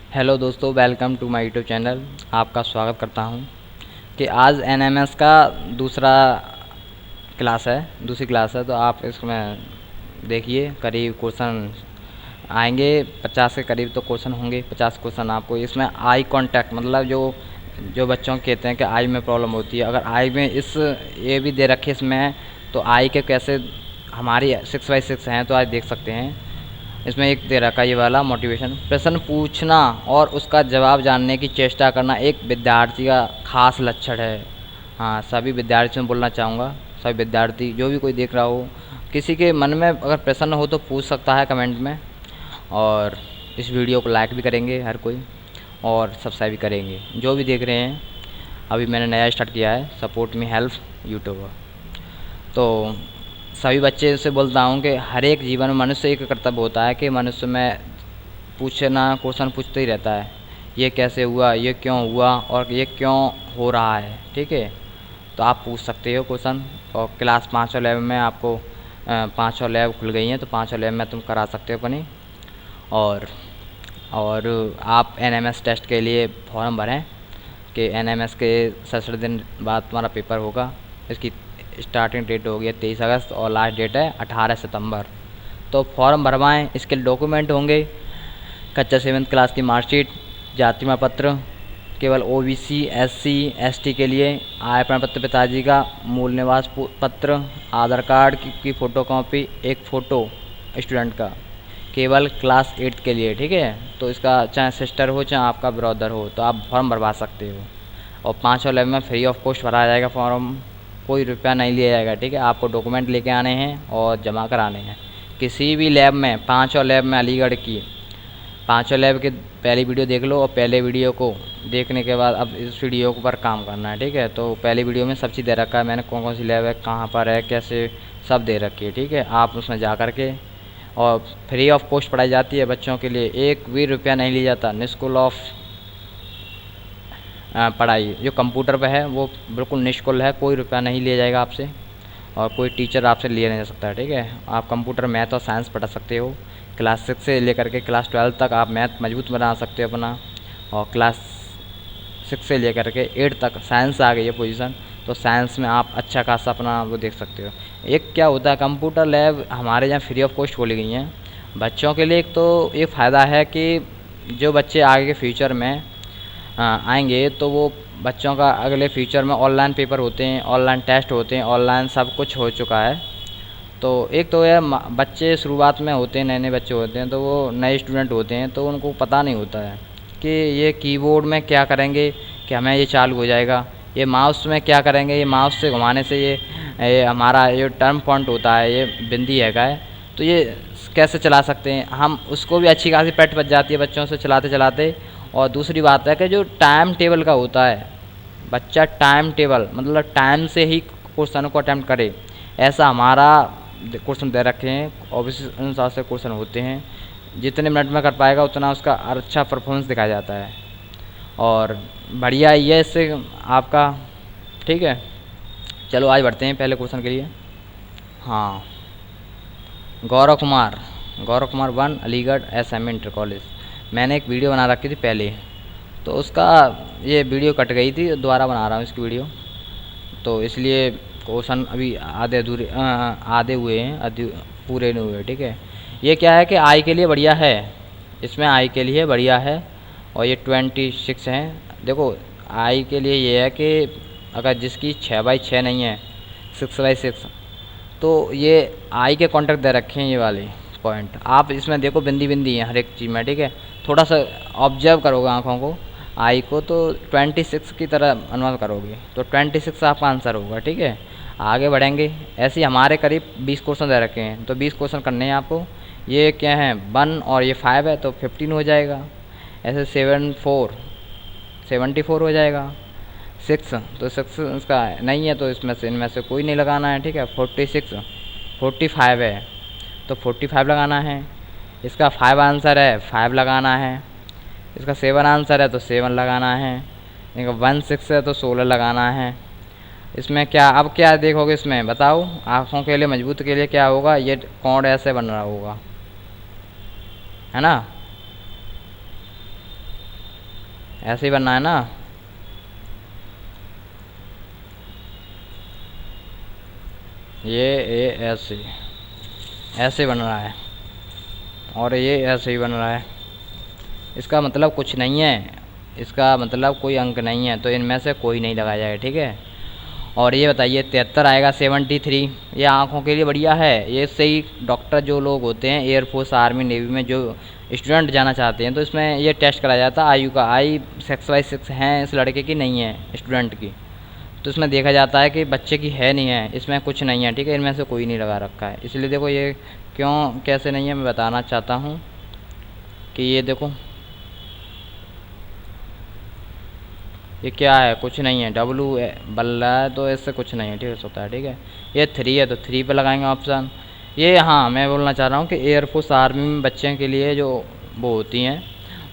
Hello दोस्तों, welcome to my YouTube channel. आपका स्वागत करता हूं कि आज एनएमएस का दूसरा दूसरी क्लास है। तो आप इसमें देखिए, करीब क्वेश्चन आएंगे 50 के करीब तो क्वेश्चन होंगे। 50 क्वेश्चन आपको इसमें आई कांटेक्ट, मतलब जो जो बच्चों कहते हैं कि आई में प्रॉब्लम होती है, अगर आई में इस ये भी दे रखे इसमें, तो आई के कैसे हमारी 6/6 हैं तो आज देख सकते हैं। इसमें एक दे रखा है ये वाला मोटिवेशन, प्रश्न पूछना और उसका जवाब जानने की चेष्टा करना एक विद्यार्थी का खास लक्षण है। हाँ, सभी विद्यार्थियों में बोलना चाहूँगा, सभी विद्यार्थी जो भी कोई देख रहा हो, किसी के मन में अगर प्रश्न हो तो पूछ सकता है कमेंट में। और इस वीडियो को लाइक भी करेंगे हर कोई, और सब्सक्राइब भी करेंगे जो भी देख रहे हैं। अभी मैंने नया स्टार्ट किया है, सपोर्ट मी हेल्प यूट्यूबर। तो सभी बच्चे से बोलता हूँ कि हर एक जीवन में मनुष्य एक कर्तव्य होता है कि मनुष्य में पूछना, क्वेश्चन पूछते ही रहता है, ये कैसे हुआ, ये क्यों हुआ और ये क्यों हो रहा है। ठीक है, तो आप पूछ सकते हो क्वेश्चन। और क्लास 5 और लैब में आपको 5 और लैब खुल गई हैं, तो 5 और लैब में तुम करा सकते हो अपनी। और आप एनएमएस टेस्ट के लिए फॉर्म भरें कि एनएमएस के 67 दिन बाद तुम्हारा पेपर होगा। इसकी स्टार्टिंग डेट होगी 23 अगस्त और लास्ट डेट है 18 सितंबर। तो फॉर्म भरवाएं। इसके डॉक्यूमेंट होंगे कच्चा 7th क्लास की मार्कशीट, जाति प्रमाण पत्र केवल ओबीसी, एससी, एसटी के लिए, आय प्रमाण पत्र पिताजी का, मूल निवास पत्र, आधार कार्ड की फ़ोटोकॉपी, एक फ़ोटो स्टूडेंट का, केवल क्लास 8 के लिए। ठीक है, तो इसका चाहे सिस्टर हो चाहे आपका ब्रदर हो तो आप फॉर्म भरवा सकते हो। और 5 और लैब में फ्री ऑफ कॉस्ट भरा जाएगा फॉर्म, कोई रुपया नहीं लिया जाएगा। ठीक है, आपको डॉक्यूमेंट लेके आने हैं और जमा कराने हैं। किसी भी लैब में, 5 और लैब में अलीगढ़ की 5 और लैब की पहली वीडियो देख लो, और पहले वीडियो को देखने के बाद अब इस वीडियो पर काम करना है। ठीक है, तो पहली वीडियो में सब चीज़ दे रखा है मैंने, कौन कौन सी लैब है, कहाँ पर है, कैसे, सब दे रखी है। ठीक है, आप उसमें जा कर के, और फ्री ऑफ कॉस्ट पढ़ाई जाती है बच्चों के लिए, एक भी रुपया नहीं लिया जाता। निःशुल्क ऑफ पढ़ाई जो कंप्यूटर पे है वो बिल्कुल निःशुल्क है, कोई रुपया नहीं लिया जाएगा आपसे, और कोई टीचर आपसे लिया नहीं जा सकता है। ठीक है, आप कंप्यूटर, मैथ और साइंस पढ़ा सकते हो। क्लास 6 से लेकर के क्लास 12 तक आप मैथ मजबूत बना सकते हो अपना, और क्लास 6 से लेकर के 8 तक साइंस आ गई है पोजीशन, तो साइंस में आप अच्छा खासा अपना वो देख सकते हो। एक क्या होता है, कंप्यूटर लैब हमारे यहाँ फ्री ऑफ कॉस्ट खोली गई हैं बच्चों के लिए। एक तो ये फ़ायदा है कि जो बच्चे आगे के फ्यूचर में आएंगे, तो वो बच्चों का अगले फ्यूचर में ऑनलाइन पेपर होते हैं, ऑनलाइन टेस्ट होते हैं, ऑनलाइन सब कुछ हो चुका है। तो एक तो यह बच्चे शुरुआत में होते हैं, नए नए बच्चे होते हैं, तो वो नए स्टूडेंट होते हैं, तो उनको पता नहीं होता है कि ये कीबोर्ड में क्या करेंगे कि हमें ये चालू हो जाएगा, ये माउस में क्या करेंगे, ये माउस से घुमाने से ये हमारा ये टर्म फॉन्ट होता है, ये बिंदी है, तो ये कैसे चला सकते हैं हम। उसको भी अच्छी खासी पेट बच जाती है बच्चों से चलाते चलाते। और दूसरी बात है कि जो टाइम टेबल का होता है, बच्चा टाइम टेबल मतलब टाइम से ही क्वेश्चन को अटैम्प्ट करे, ऐसा हमारा क्वेश्चन दे रखे हैं, और इस अनुसार से क्वेश्चन होते हैं। जितने मिनट में कर पाएगा उतना उसका अच्छा परफॉर्मेंस दिखाया जाता है, और बढ़िया ये इससे आपका। ठीक है, चलो आज बढ़ते हैं पहले क्वेश्चन के लिए। हाँ, Gaurav Kumar 1 Aligarh SM inter college. मैंने एक वीडियो बना रखी थी पहले, तो उसका ये वीडियो कट गई थी, दोबारा बना रहा हूँ इसकी वीडियो। तो इसलिए क्वेश्चन अभी आधे अधूरे आधे हुए हैं, पूरे नहीं हुए। ठीक है, ये क्या है कि आई के लिए बढ़िया है, इसमें आई के लिए बढ़िया है, और ये 26 हैं। देखो, आई के लिए ये है कि अगर जिसकी 6/6 नहीं है, 6/6, तो ये आई के कॉन्टेक्ट दे रखे हैं ये वाले पॉइंट। आप इसमें देखो, बिंदी बिंदी है हर एक चीज़ में। ठीक है, थोड़ा सा ऑब्जर्व करोगे आँखों को, आई को, तो 26 की तरह अनुमान करोगे, तो 26 आपका आंसर होगा। ठीक है, आगे बढ़ेंगे। ऐसे ही हमारे करीब 20 क्वेश्चन दे रखे हैं, तो 20 क्वेश्चन करने हैं आपको। ये क्या है, 1 और ये 5 है, तो 15 हो जाएगा। ऐसे 7 4 74 हो जाएगा। 6 तो 6 इसका नहीं है, तो इसमें से इनमें से कोई नहीं लगाना है। ठीक है, 46 45 है, तो 45 लगाना है। इसका 5 आंसर है, 5 लगाना है। इसका 7 आंसर है, तो 7 लगाना है। इनका 1 6 है, तो 16 लगाना है। इसमें क्या, अब क्या देखोगे इसमें बताओ, आँखों के लिए मजबूत के लिए क्या होगा, ये कोण ऐसे बन रहा होगा, है ना। ऐसे ही बनना है ना। ये ऐसे ऐसे बन रहा है और ये ऐसे ही बन रहा है। इसका मतलब कुछ नहीं है, इसका मतलब कोई अंक नहीं है, तो इनमें से कोई नहीं लगाया जाएगा, ठीक है। और ये बताइए 73 आएगा 73, ये आँखों के लिए बढ़िया है। ये इससे ही डॉक्टर जो लोग होते हैं एयरफोर्स आर्मी नेवी में जो स्टूडेंट जाना चाहते हैं, तो इसमें ये टेस्ट कराया जाता है आयु का, आई 6/6 हैं इस लड़के की, नहीं है स्टूडेंट की। तो इसमें देखा जाता है कि बच्चे की है नहीं है, इसमें कुछ नहीं है, ठीक है। इनमें से कोई नहीं लगा रखा है। इसलिए देखो ये क्यों कैसे नहीं है मैं बताना चाहता हूँ कि ये देखो ये क्या है, कुछ नहीं है, डब्लू बल रहा है तो इससे कुछ नहीं है, ठीक है होता है, ठीक है। ये 3 है तो 3 पे लगाएंगे ऑप्शन। ये हाँ मैं बोलना चाह रहा हूँ कि एयरफोर्स आर्मी में बच्चे के लिए जो वो होती हैं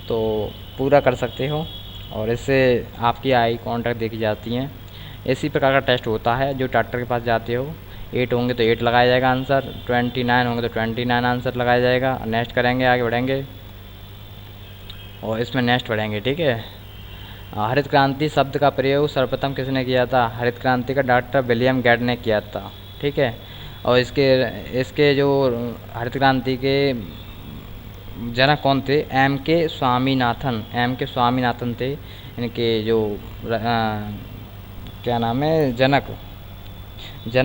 तो पूरा कर सकते हो, और इससे आपकी आई कॉन्टैक्ट देखी जाती हैं। इसी प्रकार का टेस्ट होता है। जो डॉक्टर के पास जाते हो 8 होंगे तो 8 लगाया जाएगा आंसर, 29 होंगे तो 29 आंसर लगाया जाएगा। नेक्स्ट करेंगे, आगे बढ़ेंगे और इसमें नेक्स्ट बढ़ेंगे, ठीक है। हरित क्रांति शब्द का प्रयोग सर्वप्रथम किसने किया था? हरित क्रांति का डॉक्टर विलियम गेट ने किया था, ठीक है। और इसके इसके जो हरित क्रांति के जनक कौन थे? एम के स्वामीनाथन थे। इनके जो क्या नाम है, जनक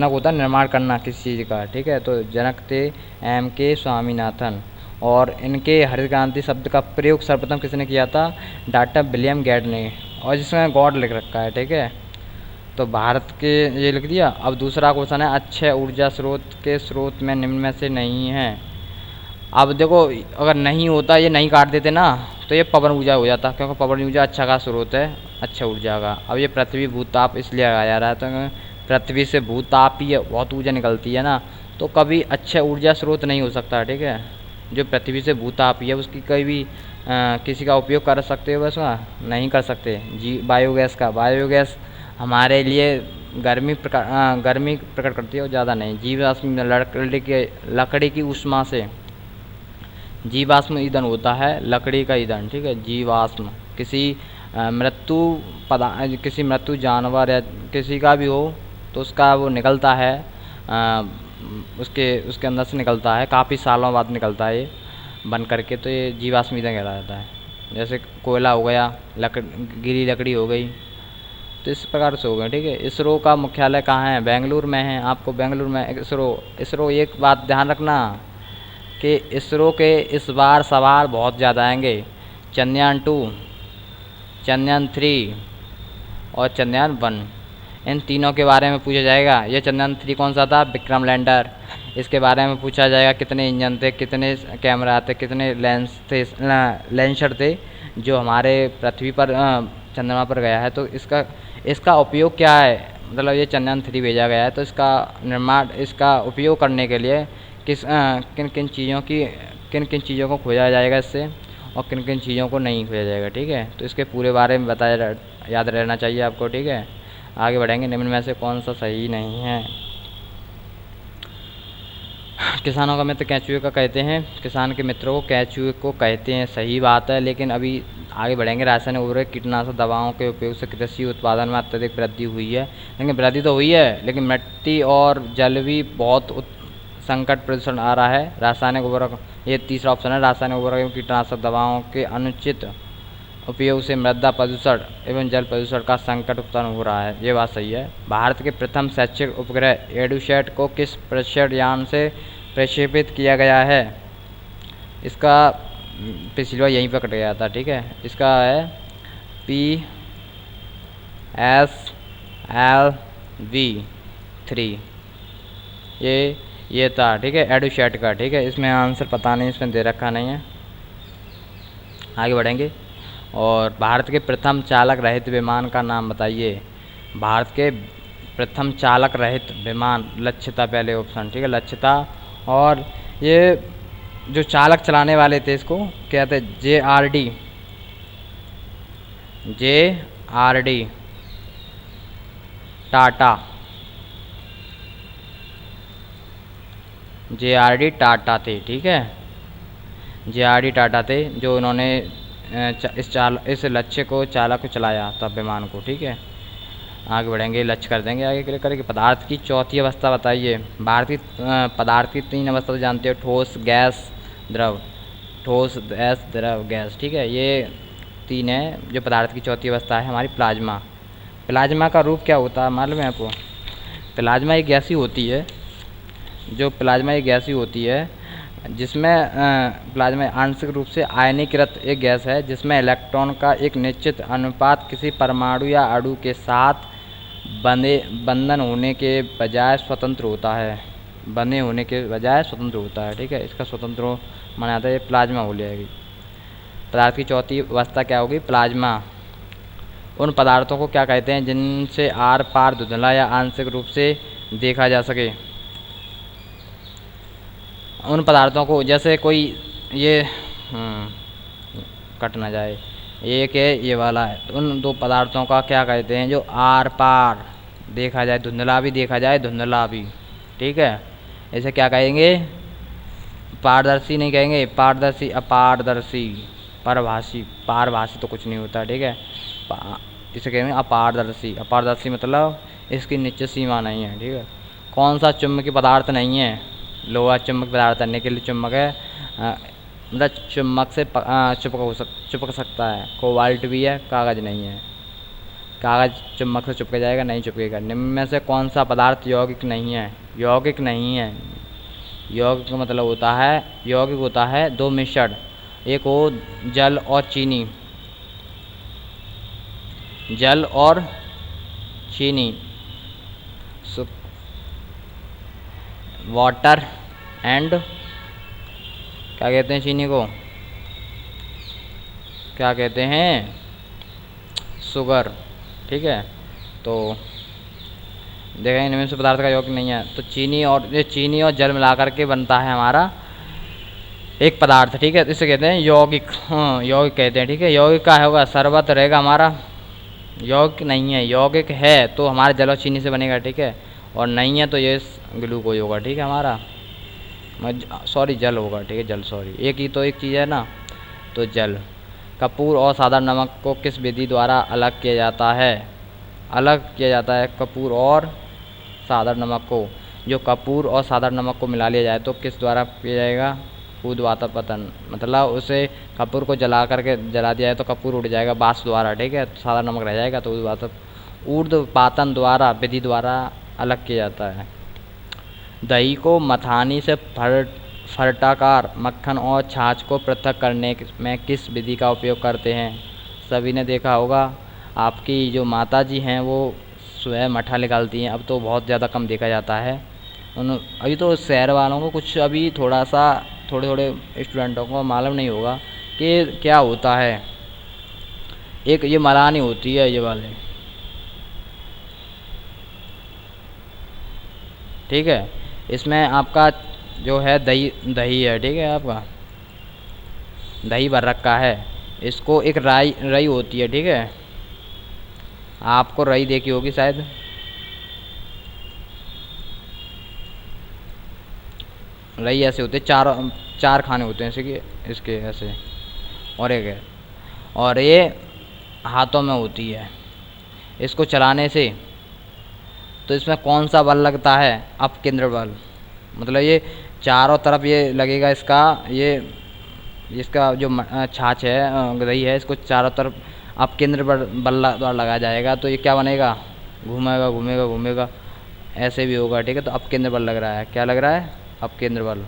होता है निर्माण करना किसी चीज़ का, ठीक है। तो जनक थे एम के स्वामीनाथन। और इनके हरित क्रांति शब्द का प्रयोग सर्वप्रथम किसने किया था? डॉक्टर विलियम गेट ने। और जिसमें गॉड लिख रखा है, ठीक है। तो भारत के ये लिख दिया। अब दूसरा क्वेश्चन है, अक्षय ऊर्जा स्रोत के स्रोत में निम्न में से नहीं है। अब देखो अगर नहीं होता, ये नहीं काट देते ना, तो ये पवन ऊर्जा हो जाता, क्योंकि पवन ऊर्जा अच्छा का स्रोत है, अच्छा ऊर्जा का। अब ये पृथ्वी भूताप इसलिए लगाया जा रहा है, तो पृथ्वी से भूताप ही बहुत ऊर्जा निकलती है ना, तो कभी अच्छा ऊर्जा स्रोत नहीं हो सकता, ठीक है। जो पृथ्वी से भूताप ही है उसकी कभी भी किसी का उपयोग कर सकते हो, वैसा नहीं कर सकते। जी बायोगैस का, बायोगैस हमारे लिए गर्मी प्रकट करती है और ज़्यादा नहीं। जीवाश्म लकड़ी की ऊष्मा से जीवाश्म ईंधन होता है, लकड़ी का ईंधन, ठीक है। जीवाश्म किसी किसी मृत्यु जानवर या किसी का भी हो तो उसका वो निकलता है, उसके अंदर से निकलता है, काफ़ी सालों बाद निकलता है ये बन करके, तो ये जीवाश्म ईंधन कहलाता है। जैसे कोयला हो गया, गीली लकड़ी हो गई, तो इस प्रकार से हो गए, ठीक है। इसरो का मुख्यालय कहाँ है? बेंगलुरु में है। आपको बेंगलुरु में इसरो एक बात ध्यान रखना कि इसरो के इस बार सवाल बहुत ज़्यादा आएंगे। चंद्रयान 2, चंद्रयान 3 और चंद्रयान 1, इन तीनों के बारे में पूछा जाएगा। ये चंद्रयान 3 कौन सा था? विक्रम लैंडर। इसके बारे में पूछा जाएगा कितने इंजन थे, कितने कैमरा थे, कितने लेंसर थे जो हमारे पृथ्वी पर चंद्रमा पर गया है। तो इसका उपयोग क्या है? मतलब ये चंद्रयान 3 भेजा गया है, तो इसका उपयोग करने के लिए किन किन चीज़ों को खोजा जाएगा इससे, और किन किन चीज़ों को नहीं खोजा जाएगा, ठीक है। तो इसके पूरे बारे में याद रहना चाहिए आपको, ठीक है। आगे बढ़ेंगे। निम्न में से कौन सा सही नहीं है? किसानों का मित्र केंचुए का कहते हैं, किसान के मित्रों को केंचुए को कहते हैं, सही बात है। लेकिन अभी आगे बढ़ेंगे। रासायनिक उर्वरक कीटनाशक दवाओं के उपयोग से कृषि उत्पादन में अत्यधिक वृद्धि हुई है। लेकिन वृद्धि तो हुई है, लेकिन मिट्टी और जल भी बहुत संकट प्रदूषण आ रहा है। रासायनिक उर्वरक, ये तीसरा ऑप्शन है, रासायनिक उर्वरक एवं कीटनाशक दवाओं के अनुचित उपयोग से मृदा प्रदूषण एवं जल प्रदूषण का संकट उत्पन्न हो रहा है। ये बात सही है। भारत के प्रथम शैक्षिक उपग्रह एडुसैट को किस प्रक्षेपण यान से प्रक्षेपित किया गया है? इसका पिछली बार यहीं पर कट गया था, ठीक है। इसका है PSLV-3, ये था, ठीक है, एडुसैट का, ठीक है। इसमें आंसर पता नहीं, इसमें दे रखा नहीं है। आगे बढ़ेंगे। और भारत के प्रथम चालक रहित विमान का नाम बताइए। भारत के प्रथम चालक रहित विमान, लक्ष्यता पहले ऑप्शन, ठीक है, लक्ष्यता। और ये जो चालक चलाने वाले थे इसको कहते हैं JRD टाटा, JRD टाटा थे, ठीक है। JRD टाटा थे जो इन्होंने इस लक्ष्य को चालक को चलाया तब विमान को, ठीक है। आगे बढ़ेंगे, लक्ष्य कर देंगे आगे क्लिक करके। पदार्थ की चौथी अवस्था बताइए। भारतीय पदार्थ की 3 अवस्था तो जानते हो, ठोस, गैस, द्रव। ठोस, गैस, द्रव, गैस, ठीक है। ये 3 है। जो पदार्थ की चौथी अवस्था है हमारी प्लाज्मा। प्लाज्मा का रूप क्या होता है मालूम है आपको? प्लाज्मा एक गैसी होती है, जो प्लाज्मा एक गैसी होती है जिसमें प्लाज्मा आंशिक रूप से आयनीकृत एक गैस है जिसमें इलेक्ट्रॉन का एक निश्चित अनुपात किसी परमाणु या अणु के साथ बंधन होने के बजाय स्वतंत्र होता है। बने होने के बजाय स्वतंत्र होता है, ठीक है। इसका स्वतंत्र माना जाता है, ये प्लाज्मा हो जाएगी। पदार्थ की चौथी अवस्था क्या होगी? प्लाज्मा। उन पदार्थों को क्या कहते हैं जिनसे आर पार धुंधला या आंशिक रूप से देखा जा सके? उन पदार्थों को, जैसे कोई ये कट ना जाए, एक है ये वाला है, तो उन 2 पदार्थों का क्या कहते हैं जो आर पार देखा जाए, धुंधला भी देखा जाए, धुंधला भी, ठीक है। इसे क्या कहेंगे? पारदर्शी नहीं कहेंगे, पारदर्शी, अपारदर्शी, परभाषी। पारभाषी तो कुछ नहीं होता, ठीक है। इसे कहेंगे अपारदर्शी। अपारदर्शी मतलब इसकी निश्चित सीमा नहीं है, ठीक है। कौन सा चुंबकीय पदार्थ नहीं है? लोहा चुंबक पदार्थ है, निकल चुंबक है, मतलब चुंबक से चिपक सकता है। कोबाल्ट भी है, कागज़ नहीं है। कागज़ चुंबक से चिपक जाएगा? नहीं चिपकेगा। निम्न में से कौन सा पदार्थ यौगिक नहीं है? यौगिक नहीं है। यौगिक का मतलब होता है, यौगिक होता है 2 मिश्रण, एक हो जल और चीनी। जल और चीनी, वाटर एंड, क्या कहते हैं चीनी को? क्या कहते हैं? शुगर, ठीक है। तो देखेंगे इनमें से पदार्थ का यौगिक नहीं है, तो चीनी और जल मिलाकर के बनता है हमारा एक पदार्थ, ठीक है। इसे कहते हैं यौगिक। हाँ, यौगिक कहते हैं, ठीक है। यौगिक का होगा शरबत रहेगा हमारा। यौगिक नहीं है, यौगिक है तो हमारे जल और चीनी से बनेगा, ठीक है। और नहीं है तो ये ग्लूकोज होगा, ठीक है। हमारा सॉरी जल होगा, ठीक है। जल, सॉरी, एक ही तो एक चीज़ है ना, तो जल। कपूर और साधारण नमक को किस विधि द्वारा अलग किया जाता है? अलग किया जाता है कपूर और साधारण नमक को। जो कपूर और साधारण नमक को मिला लिया जाए तो किस द्वारा किया जाएगा? ऊर्ध्वपातन, मतलब उसे कपूर को जला दिया जाए तो कपूर उड़ जाएगा वाष्प द्वारा, ठीक है। तो साधारण नमक रह जाएगा, तो ऊर्ध्वपातन द्वारा, विधि द्वारा अलग किया जाता है। दही को मथानी से फर्टाकार मक्खन और छाछ को पृथक करने में किस विधि का उपयोग करते हैं? सभी ने देखा होगा, आपकी जो माता जी हैं वो स्वयं मट्ठा निकालती हैं। अब तो बहुत ज़्यादा कम देखा जाता है। अभी तो शहर वालों को कुछ, अभी थोड़े स्टूडेंटों को मालूम नहीं होगा कि क्या होता है। एक ये मलानी होती है, ये वाले, ठीक है। इसमें आपका जो है दही है, ठीक है। आपका दही भर रखा है, इसको एक रई होती है, ठीक है। आपको रई देखी होगी शायद, रई ऐसे होते हैं, 4 खाने होते हैं इसके ऐसे, और एक है, और ये हाथों में होती है। इसको चलाने से तो इसमें कौन सा बल लगता है? अपकेंद्र बल। मतलब ये चारों तरफ ये लगेगा, इसका जो छाछ है, दही है, इसको चारों तरफ अपकेंद्र बल द्वारा लगाया जाएगा तो ये क्या बनेगा? घूमेगा घूमेगा घूमेगा, ऐसे भी होगा, ठीक है। तो अपकेंद्र बल लग रहा है। क्या लग रहा है? अपकेंद्र बल।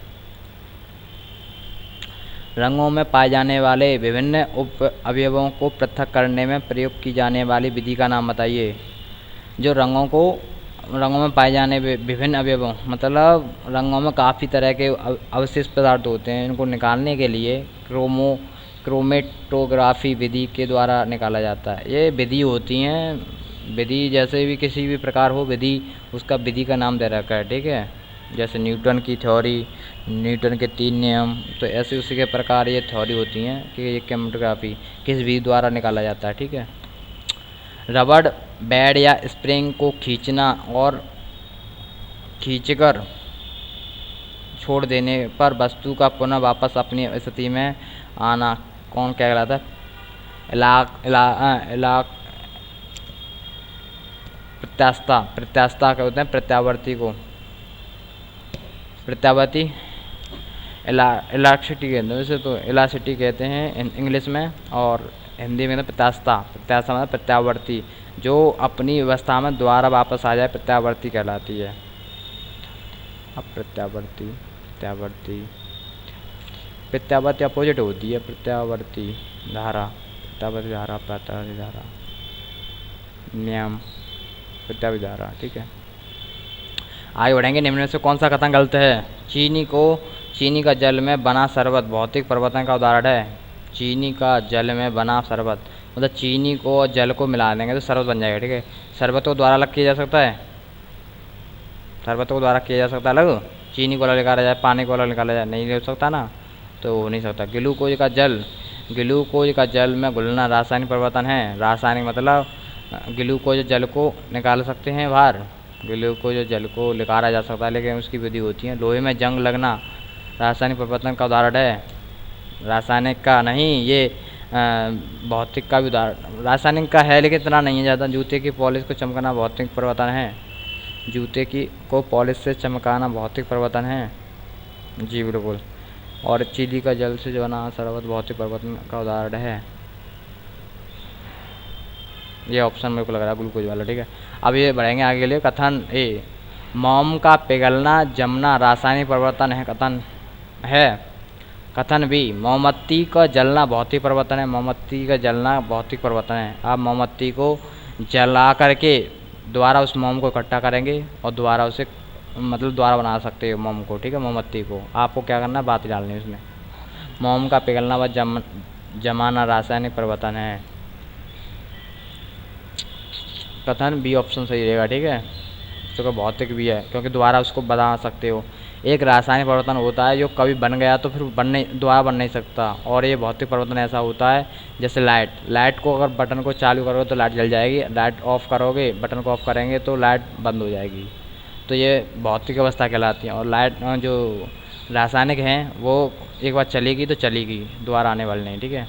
रंगों में पाए जाने वाले विभिन्न उप अवयवों को पृथक करने में प्रयोग की जाने वाली विधि का नाम बताइए। जो रंगों में पाए जाने विभिन्न अवयवों, मतलब रंगों में काफ़ी तरह के अवशिष्ट पदार्थ होते हैं, इनको निकालने के लिए क्रोमेटोग्राफी विधि के द्वारा निकाला जाता है। ये विधि होती हैं, विधि जैसे भी किसी भी प्रकार हो विधि, उसका विधि का नाम दे रखा है, ठीक है। जैसे न्यूटन की थ्योरी, न्यूटन के 3 नियम, तो ऐसे उसी के प्रकार ये थ्योरी होती हैं कि ये क्रोमेटोग्राफी किस विधि द्वारा निकाला जाता है, ठीक है। रबड़ बैंड या स्प्रिंग को खींचना और खींचकर छोड़ देने पर वस्तु का पुनः वापस अपनी स्थिति में आना कौन कहलाता है? इलाक इला, इलाक प्रत्यास्थता, प्रत्यास्थता क्या होते हैं, प्रत्यावर्ती को, प्रत्यावर्ती इलास्टिसिटी कहते हैं वैसे तो, इलास्टिसिटी कहते हैं इंग्लिश में, और हिंदी में प्रत्यास्थता, प्रत्यास्थता मतलब प्रत्यावर्ती, जो अपनी व्यवस्था में दोबारा वापस आ जाए प्रत्यावर्ती कहलाती है। अब प्रत्यावर्ती, प्रत्यावर्ती, प्रत्यावर्ती अपोजिट होती है प्रत्यावर्ती धारा, प्रत्यावर्ती धारा, प्रत्यावर्ती धारा, नियम, प्रत्यावर्ती धारा, ठीक है। आगे बढ़ेंगे। निम्न में से कौन सा कथन गलत है? चीनी का जल में बना शरबत भौतिक परिवर्तन का उदाहरण है। चीनी का जल में बना शरबत मतलब चीनी को और जल को मिला देंगे तो शरबत बन जाएगा, ठीक है। शरबत को द्वारा अलग किया जा सकता है, शरबत को द्वारा किया जा सकता है अलग, चीनी को अलग निकाला जाए, पानी को अलग निकाला जाए, नहीं हो सकता ना, तो हो नहीं सकता। ग्लूकोज का जल में घुलना रासायनिक परिवर्तन है। रासायनिक मतलब ग्लूकोज जल को निकाल सकते हैं बाहर, ग्लूकोज जल को निकाला जा सकता है लेकिन उसकी विधि होती है। लोहे में जंग लगना रासायनिक परिवर्तन का उदाहरण है। रासायनिक का नहीं, ये भौतिक का भी उदाहरण, रासायनिक का है लेकिन इतना नहीं है ज़्यादा। जूते की पॉलिश को चमकाना भौतिक परिवर्तन है, जूते की को पॉलिश से चमकाना भौतिक परिवर्तन है, जी बिल्कुल। और चीनी का जल से जो बना शरबत भौतिक परिवर्तन का उदाहरण है। ये ऑप्शन मेरे को लग रहा है ग्लूकोज वाला, ठीक है। अब ये बढ़ेंगे आगे के लिए। कथन ए, मोम का पिघलना जमना रासायनिक परिवर्तन है, कथन है। कथन बी, मोमबत्ती का जलना भौतिक परिवर्तन है, मोमबत्ती का जलना भौतिक परिवर्तन है। आप मोमबत्ती को जला करके दोबारा उस मोम को इकट्ठा करेंगे और दोबारा उसे मतलब दोबारा बना सकते हो मोम को, ठीक है। मोमबत्ती को आपको क्या करना है, बाती डालनी है उसमें। मोम का पिघलना व जमाना रासायनिक परिवर्तन है। कथन बी ऑप्शन सही रहेगा, ठीक है। तो भौतिक भी है क्योंकि दोबारा उसको बना सकते हो। एक रासायनिक परिवर्तन होता है जो कभी बन गया तो फिर दोबारा बन नहीं सकता, और ये भौतिक परिवर्तन ऐसा होता है जैसे लाइट को अगर बटन को चालू करोगे तो लाइट जल जाएगी, लाइट ऑफ करोगे, बटन को ऑफ करेंगे तो लाइट बंद हो जाएगी, तो ये भौतिक अवस्था कहलाती है। और लाइट जो रासायनिक हैं वो एक बार चलेगी तो चलेगी, दोबारा आने वाली नहीं, ठीक है।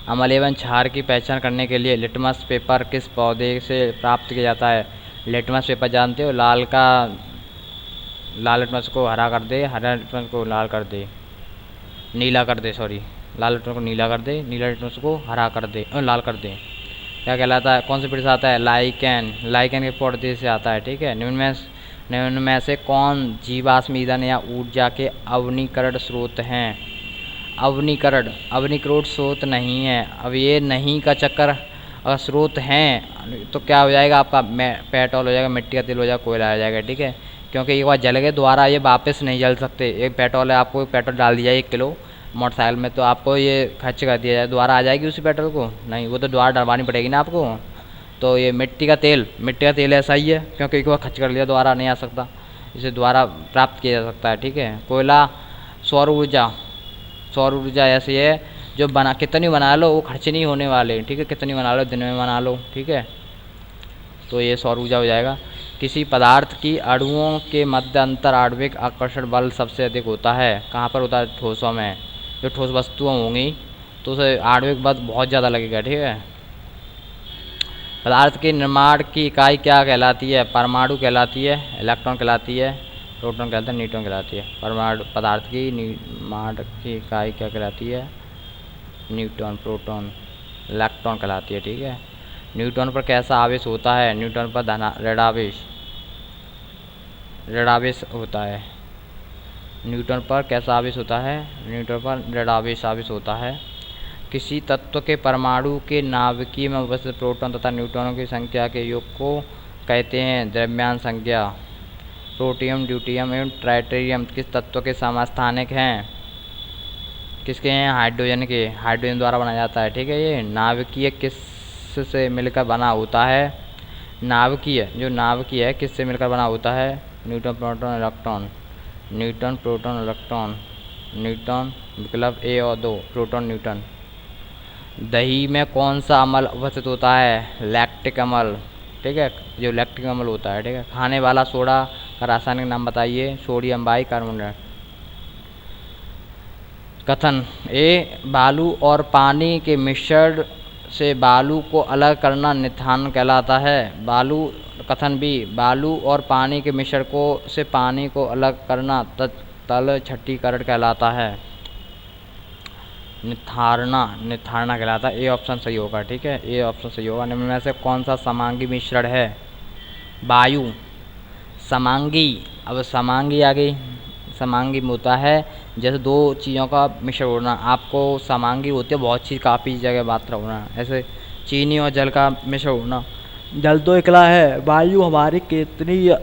अम्ल एवं क्षार की पहचान करने के लिए लिटमस पेपर किस पौधे से प्राप्त किया जाता है? लिटमस पेपर जानते हो, लाल लिटमस को हरा कर दे, हरा लिटमस को लाल कर दे, नीला कर दे, सॉरी, लाल लिटमस को नीला कर दे, नीला लिटमस को हरा कर दे और लाल कर दे, क्या कहलाता है? कौन से पेड़ से आता है? लाइकेन के पौधे से आता है, ठीक है। निम्न में से कौन जीवाश्म ईंधन या ऊर्जा के अवनीकरण स्रोत हैं? अवनीकरण स्रोत नहीं है। अब ये नहीं का चक्कर, अगर स्रोत हैं तो क्या हो जाएगा आपका, पेट्रोल हो जाएगा, मिट्टी का तेल हो जाएगा, कोयला हो जाएगा, ठीक है। क्योंकि एक बार जल गए दोबारा ये वापस नहीं जल सकते। एक पेट्रोल है, आपको पेट्रोल डाल दिया 1 किलो मोटरसाइकिल में, तो आपको ये खर्च कर दिया जाए, दोबारा आ जाएगी उसी पेट्रोल को? नहीं, वो तो दोबारा डलवानी पड़ेगी ना आपको। तो ये मिट्टी का तेल ऐसा ही है, क्योंकि एक बार खर्च कर लिया दोबारा नहीं आ सकता, इसे दोबारा प्राप्त किया जा सकता है, ठीक है। कोयला, सौर ऊर्जा ऐसी है जो कितनी बना लो वो खर्च नहीं होने वाले, ठीक है। कितनी बना लो, दिन में बना लो, ठीक है, तो ये सौर ऊर्जा हो जाएगा। किसी पदार्थ की अणुओं के मध्य अंतर आणविक आकर्षण बल सबसे अधिक होता है, कहाँ पर होता है? ठोसों में। जो ठोस वस्तुएं होंगी तो उसे आणविक बल बहुत ज़्यादा लगेगा, ठीक है। पदार्थ के निर्माण की इकाई क्या कहलाती है? परमाणु कहलाती है, इलेक्ट्रॉन कहलाती है, प्रोटॉन कहलाता है, न्यूट्रॉन कहलाती है। परमाणु पदार्थ की निर्माण की इकाई क्या कहलाती है? न्यूट्रॉन, प्रोटॉन, इलेक्ट्रॉन कहलाती है, ठीक है। न्यूट्रॉन पर कैसा आवेश होता है? न्यूट्रॉन पर ऋणावेश होता है। न्यूट्रॉन पर कैसा आवेश होता है? न्यूट्रॉन पर ऋणावेश आवेश होता है। किसी तत्व के परमाणु के नाभिकीय में उपस्थित प्रोटॉन तथा न्यूट्रॉनों की संख्या के योग को कहते हैं द्रव्यमान संख्या। प्रोटियम, ड्यूटियम एवं ट्राइटेरियम किस तत्व के समस्थानिक हैं? किसके हैं? हाइड्रोजन के। हाइड्रोजन द्वारा बनाया जाता है, ठीक है। ये नाभिकीय किससे मिलकर बना होता है? नाभिकीय है किससे मिलकर बना होता है? Neutron, proton, electron. Neutron, proton, electron. Neutron विकल्प ए और 2, प्रोटॉन, न्यूट्रॉन। दही में कौन सा अम्ल उपस्थित होता है? लैक्टिक अम्ल, ठीक है, जो लैक्टिक अम्ल होता है, ठीक है। खाने वाला सोडा का रासायनिक नाम बताइए? Sodium bicarbonate. कथन ए बालू और पानी के मिश्रण से बालू को अलग करना निथान कहलाता है। कथन बी बालू और पानी के मिश्रण को से पानी को अलग करना तल छट्टीकरण कहलाता है। निथारना कहलाता है। ए ऑप्शन सही होगा, ठीक है, ए ऑप्शन सही होगा। निम्न में से कौन सा समांगी मिश्रण है? वायु। समांगी, अब समांगी आ गई। समांगी में होता है जैसे दो चीज़ों का मिश्रण होना। आपको समांगी होती है बहुत चीज़ काफ़ी जगह मात्रा होना, ऐसे चीनी और जल का मिश्रण होना। जल तो एकला है, वायु हमारी कितनी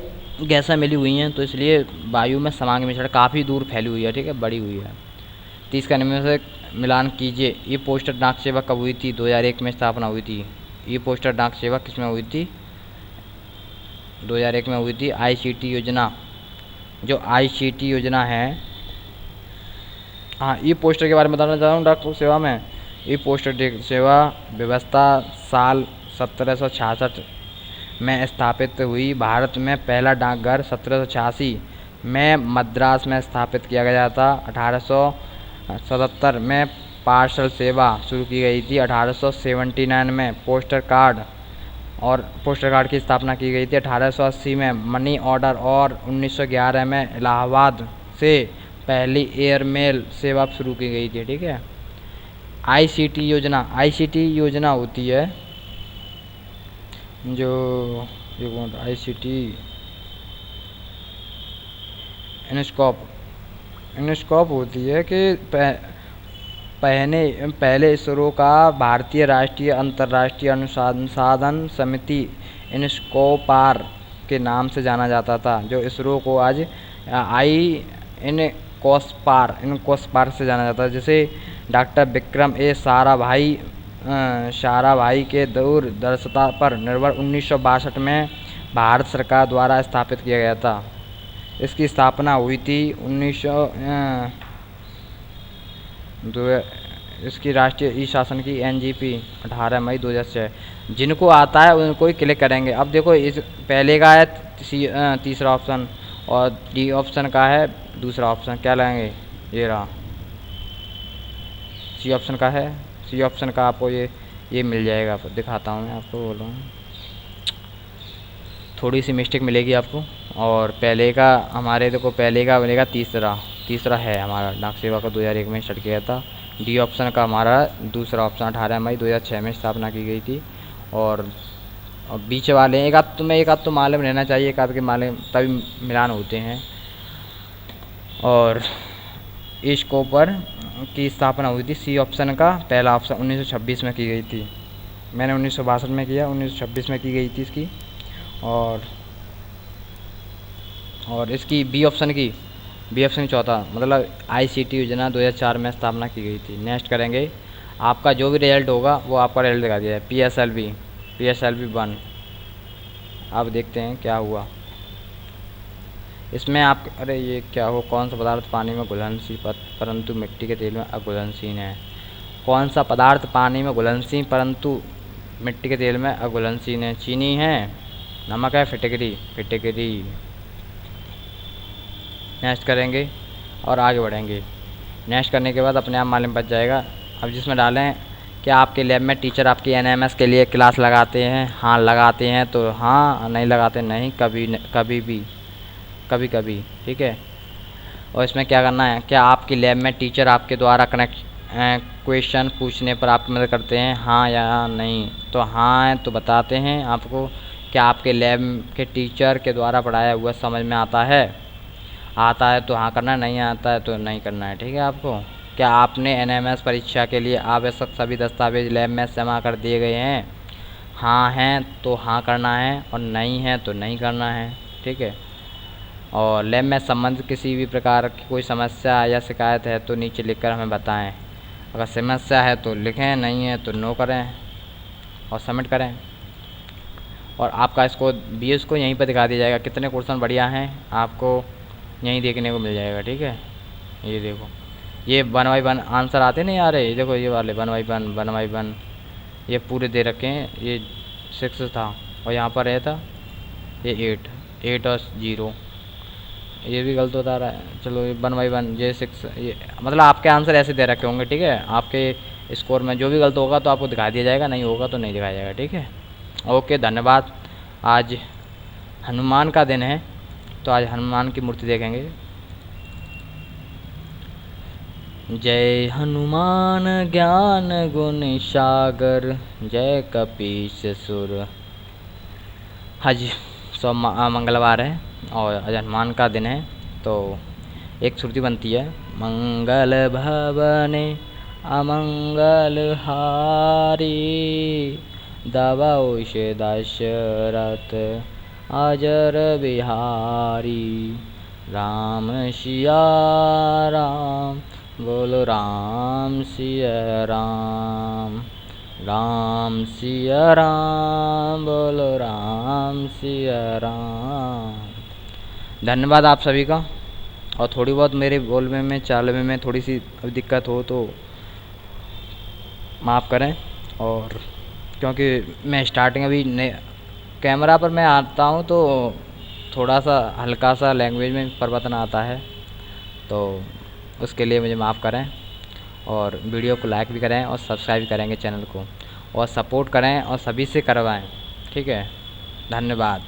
गैसें मिली हुई हैं, तो इसलिए वायु में समांगी मिश्रण काफ़ी दूर फैली हुई है, ठीक है, बड़ी हुई है। 30 का निम्न से मिलान कीजिए। ये पोस्टर डाक सेवा कब हुई थी? 2001 में स्थापना हुई थी। ये पोस्टर डाक सेवा किस में हुई थी? 2001 में हुई थी। ICT योजना, जो ICT योजना है, हाँ, ई पोस्टर के बारे में बताना चाह रहा हूँ। डाक सेवा में ई पोस्टर सेवा व्यवस्था साल 1766 में स्थापित हुई। भारत में पहला डाकघर 1786 में मद्रास में स्थापित किया गया था। 1877 में पार्सल सेवा शुरू की गई थी। 1879 में पोस्टर कार्ड की स्थापना की गई थी। 1880 में मनी ऑर्डर और 1911 में इलाहाबाद से पहली एयरमेल सेवा शुरू की गई थी, ठीक है। ICT योजना होती है जो ICT इनस्कॉप होती है कि पहले इसरो का भारतीय राष्ट्रीय अंतर्राष्ट्रीय अनुसंधान समिति इनस्कोपार के नाम से जाना जाता था, जो इसरो को आज इनकोस्पार से जाना जाता है। जैसे डॉक्टर विक्रम ए साराभाई के दूरदर्शिता पर निर्भर 1962 में भारत सरकार द्वारा स्थापित किया गया था। इसकी स्थापना हुई थी इसकी राष्ट्रीय ई शासन की NGP 18 मई 2006। जिनको आता है उनको ही क्लिक करेंगे। अब देखो, इस पहले का है तीसरा ऑप्शन और डी ऑप्शन का है दूसरा ऑप्शन, क्या लगेंगे? ये रहा सी ऑप्शन का है। सी ऑप्शन का आपको ये मिल जाएगा। दिखाता हूँ मैं आपको, बोल रहा हूँ, थोड़ी सी मिस्टेक मिलेगी आपको। और पहले का हमारे देखो, पहले का मिलेगा तीसरा है हमारा। डाक सेवा का 2001 में स्टार्ट किया था। डी ऑप्शन का हमारा दूसरा ऑप्शन 18 मई 2006 में स्थापना की गई थी। और बीच वाले एक आध तो मालूम रहना चाहिए, एक आध के मालूम तभी मिलान होते हैं। और इस्कोपर की स्थापना हुई थी। सी ऑप्शन का पहला ऑप्शन 1926 में की गई थी। मैंने 1962 में किया, 1926 में की गई थी इसकी। और इसकी बी ऑप्शन की चौथा, मतलब ICT योजना 2004 में स्थापना की गई थी। नेक्स्ट करेंगे, आपका जो भी रिजल्ट होगा वो आपका रिजल्ट दिखा दिया है। PSLV 1। अब देखते हैं क्या हुआ इसमें। अरे ये क्या हो, कौन सा पदार्थ पानी में घुलनशील परंतु मिट्टी के तेल में अघुलनशील है? कौन सा पदार्थ पानी में घुलनशील परंतु मिट्टी के तेल में अघुलनशील है? चीनी है, नमक है, फिटकरी। नेक्स्ट करेंगे और आगे बढ़ेंगे। नेक्स्ट करने के बाद अपने आप मालूम पड़ जाएगा। अब जिसमें डालें, क्या आपके लैब में टीचर आपकी NMS के लिए क्लास लगाते हैं? हाँ लगाते हैं तो हाँ, नहीं लगाते नहीं, कभी, ठीक है। और इसमें क्या करना है, क्या आपकी लैब में टीचर आपके द्वारा क्वेश्चन पूछने पर आपकी मदद करते हैं? हाँ या नहीं? तो हाँ है तो बताते हैं आपको। क्या आपके लैब के टीचर के द्वारा पढ़ाया हुआ समझ में आता है तो हाँ करना है, नहीं आता है तो नहीं करना है, ठीक है आपको। क्या आपने NMS परीक्षा के लिए आवश्यक सभी दस्तावेज लैब में जमा कर दिए गए हैं? हाँ हैं तो हाँ करना है और नहीं है तो नहीं करना है, ठीक है। और लैब में संबंधित किसी भी प्रकार की कोई समस्या या शिकायत है तो नीचे लिखकर हमें बताएं। अगर समस्या है तो लिखें, नहीं है तो नो करें और सबमिट करें। और आपका इसको BS को यहीं पर दिखा दिया जाएगा। कितने क्वेश्चन बढ़िया हैं आपको यहीं देखने को मिल जाएगा, ठीक है। ये देखो, ये 1/1 आंसर आते नहीं आ रहे, देखो ये वाले 1/1 ये पूरे दे रखे हैं। ये 6 था और यहाँ पर रहता ये 8 और 0। ये भी गलत बता रहा है। चलो ये 1/1 J6 ये मतलब आपके आंसर ऐसे दे रखे होंगे, ठीक है। आपके स्कोर में जो भी गलत होगा तो आपको दिखा दिया जाएगा, नहीं होगा तो नहीं दिखाया जाएगा, ठीक है। ओके, धन्यवाद। आज हनुमान का दिन है, तो आज हनुमान की मूर्ति देखेंगे। जय हनुमान ज्ञान गुण सागर, जय कपीस सुर। आज मंगलवार है और आज हनुमान का दिन है, तो एक श्रुति बनती है, मंगल भवने अमंगल हारी, दबाओ से दशरथ अजर बिहारी। राम सिया राम, बोलो राम सिया राम, राम सिया राम, बोलो राम सिया राम। धन्यवाद आप सभी का। और थोड़ी बहुत मेरे बोलने में चालने में थोड़ी सी दिक्कत हो तो माफ़ करें। और क्योंकि मैं स्टार्टिंग अभी कैमरा पर मैं आता हूँ तो थोड़ा सा हल्का सा लैंग्वेज में परिवर्तन आता है, तो उसके लिए मुझे माफ़ करें। और वीडियो को लाइक भी करें और सब्सक्राइब भी करेंगे चैनल को, और सपोर्ट करें और सभी से करवाएं, ठीक है। धन्यवाद।